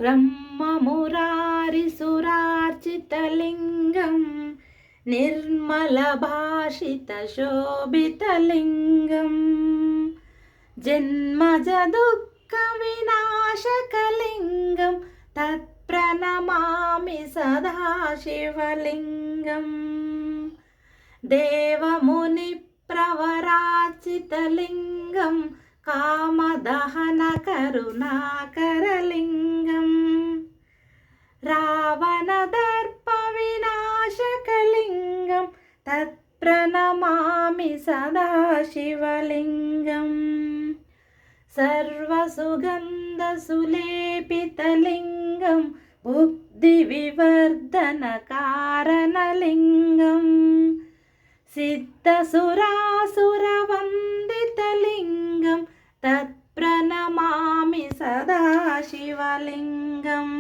ब्रह्ममुरारिसुरार्चितलिङ्गं निर्मलभाषितशोभितलिङ्गं जन्मजदुःखविनाशकलिङ्गं तत्प्रणमामि सदा शिवलिङ्गम् देवमुनिप्रवरार्चितलिङ्गं कामदहनकरुणाकरलिङ्गं रावणदर्पविनाशकलिङ्गं तत्प्रणमामि सदा शिवलिङ्गम् सर्वसुगन्धसुलेपितलिङ्गं बुद्धिविवर्धनकारणलिङ्गं सिद्धसुरासुरवन्दितलिङ्गं तत्प्रणमामि सदा शिवलिङ्गम्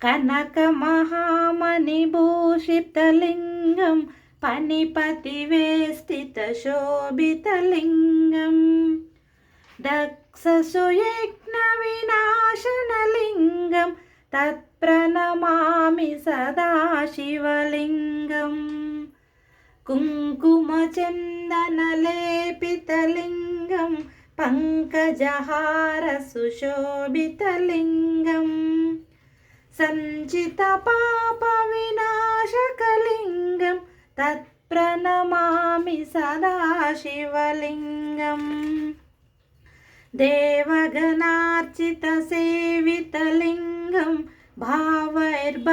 कनकमहामणिभूषितलिङ्गं पनिपतिवेष्टितशोभितलिङ्गं दक्षसुयज्ञविनाशनलिङ्गं तत्प्रणमामि सदा शिवलिङ्गम् कुङ्कुमचन्दनलेपितलिङ्गं पङ्कजहारसुशोभितलिङ्गं सञ्चितपापविनाशकलिङ्गं तत्प्रणमामि सदा शिवलिङ्गम् देवगणार्चितसेवितलिङ्गं भावैर्भक्तिभिरेव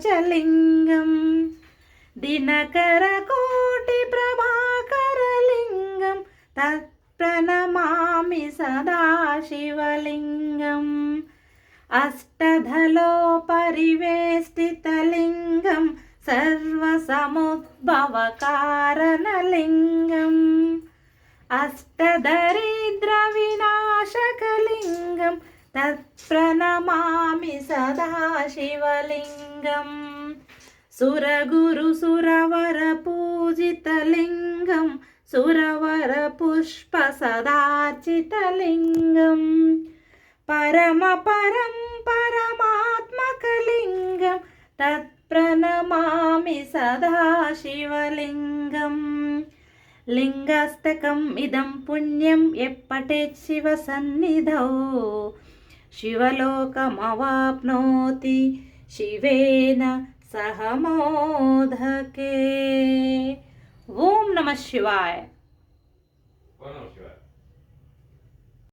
च लिङ्गं दिनकरकोटिप्रभाकरलिङ्गं तत्प्रणमामि सदा शिवलिङ्गम् अष्टदलोपरिवेष्टितलिङ्गं सर्वसमुद्भवकारणलिङ्गम् अष्टदरिद्रविनाशकलिङ्गं तत्प्रणमामि सदा शिवलिङ्गम् सुरगुरुसुरवरपूजितलिङ्गं सुरवरपुष्पसदार्चितलिङ्गं परमपरं परमात्मकलिङ्गं तत्प्रणमामि सदा शिवलिङ्गम् लिङ्गास्तकम् इदं पुण्यं यप्पठेत् शिवसन्निधौ शिवलोकमवाप्नोति शिवेन सह मोदके। ओम नमः शिवाय।